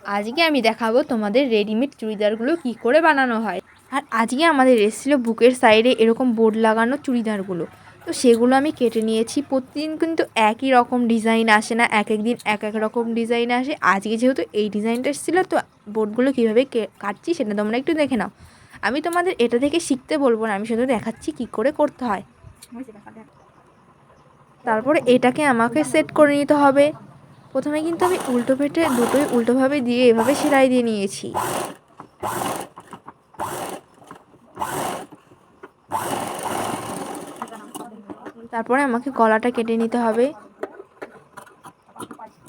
আজকে আমি দেখাবো তোমাদের রেডিমেড চুড়িদারগুলো কি করে বানানো হয়। আর আজকে আমাদের এসেছিলো বুকের সাইডে এরকম বোর্ড লাগানো চুড়িদারগুলো, তো সেগুলো আমি কেটে নিয়েছি। প্রতিদিন কিন্তু একই রকম ডিজাইন আসে না, এক এক দিন এক এক রকম ডিজাইন আসে। আজকে যেহেতু এই ডিজাইনটা এসেছিলো, তো বোর্ডগুলো কীভাবে কাটছি সেটা তোমরা একটু দেখে নাও। আমি তোমাদের এটা থেকে শিখতে বলবো না, আমি শুধু দেখাচ্ছি কি করে করতে হয়। তারপরে এটাকে আমাকে সেট করে নিতে হবে। প্রথমে কিন্তু আমি উল্টো পেটে দুটোই উল্টোভাবে দিয়ে এভাবে সেলাই দিয়ে নিয়েছি। তারপরে আমাকে গলাটা কেটে নিতে হবে।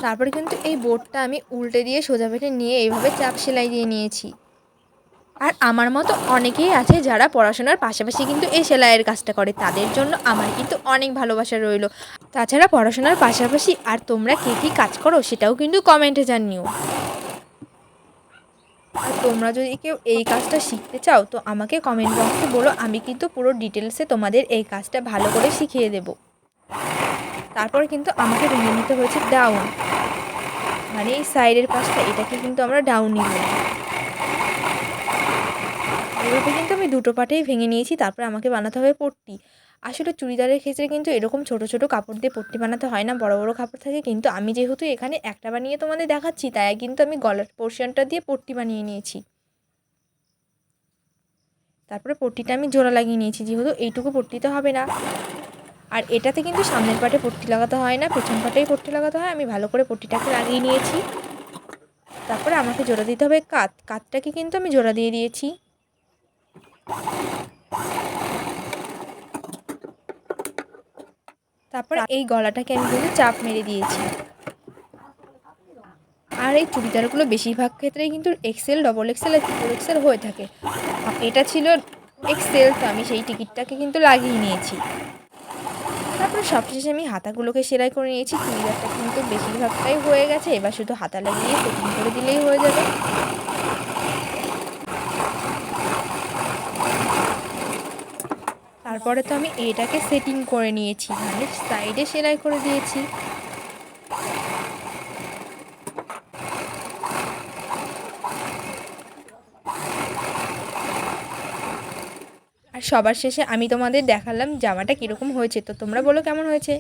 তারপরে কিন্তু এই বোর্ডটা আমি উল্টে দিয়ে সোজা পেটে নিয়ে এইভাবে চাপ সেলাই দিয়ে নিয়েছি। আর আমার মতো অনেকেই আছে যারা পড়াশোনার পাশাপাশি কিন্তু এই সেলাইয়ের কাজটা করে, তাদের জন্য আমার কিন্তু অনেক ভালোবাসা রইল। তাছাড়া পড়াশোনার পাশাপাশি আর তোমরা কে কী কাজ করো সেটাও কিন্তু কমেন্টে জানিও। আর তোমরা যদি কেউ এই কাজটা শিখতে চাও তো আমাকে কমেন্ট বক্সে বলো, আমি কিন্তু পুরো ডিটেলসে তোমাদের এই কাজটা ভালো করে শিখিয়ে দেব। তারপর কিন্তু আমাকে ভেঙে নিতে হয়েছে ডাউন, মানে এই সাইডের পাশটা, এটাকে কিন্তু আমরা ডাউন নিব। এভাবে কিন্তু আমি দুটো পাটেই ভেঙে নিয়েছি। তারপরে আমাকে বানাতে হবে পট্টি। আসলে চুড়িদারের ক্ষেত্রে কিন্তু এরকম ছোট ছোট কাপড় দিয়ে পট্টি বানাতে হয় না, বড় বড় কাপড় থাকে। কিন্তু আমি যেহেতু এখানে একটা বানিয়ে তোমাদের দেখাচ্ছি, তাই কিন্তু আমি গলার পোর্শনটা দিয়ে পট্টি বানিয়ে নিয়েছি। তারপরে পট্টিটা আমি জোড়া লাগিয়ে নিয়েছি, যেহেতু এইটুকু পট্টিতে হবে না। আর এটাতে কিন্তু সামনের পাটে পট্টি লাগাতে হয় না, পেছন পাটেই পট্টি লাগাতে হয়। আমি ভালো করে পট্টিটাকে লাগিয়ে নিয়েছি। তারপরে আমাকে জোড়া দিতে হবে কাতটাকে কিন্তু আমি জোড়া দিয়ে দিয়েছি। তারপরে এই গলাটাকে আমি কিন্তু চাপ মেরে দিয়েছি। আর এই চুড়িদারগুলো বেশিরভাগ ক্ষেত্রেই কিন্তু এক্সেল, ডবল এক্সেল আর ট্রিপল এক্সেল হয়ে থাকে। এটা ছিল এক্সেল, তো আমি সেই টিকিটটাকে কিন্তু লাগিয়ে নিয়েছি। তারপরে সবশেষে আমি হাতাগুলোকে সেলাই করে নিয়েছি। চুড়িদারটা কিন্তু বেশিরভাগটাই হয়ে গেছে, এবার শুধু হাতা লাগিয়ে সেটিং করে দিলেই হয়ে যাবে। তারপরে তো আমি এটাকে সেটিং করে নিয়েছি, মানে সাইডে সেলাই করে দিয়েছি। আর সবার শেষে আমি তোমাদের দেখালাম জামাটা কীরকম হয়েছে, তো তোমরা বলো কেমন হয়েছে।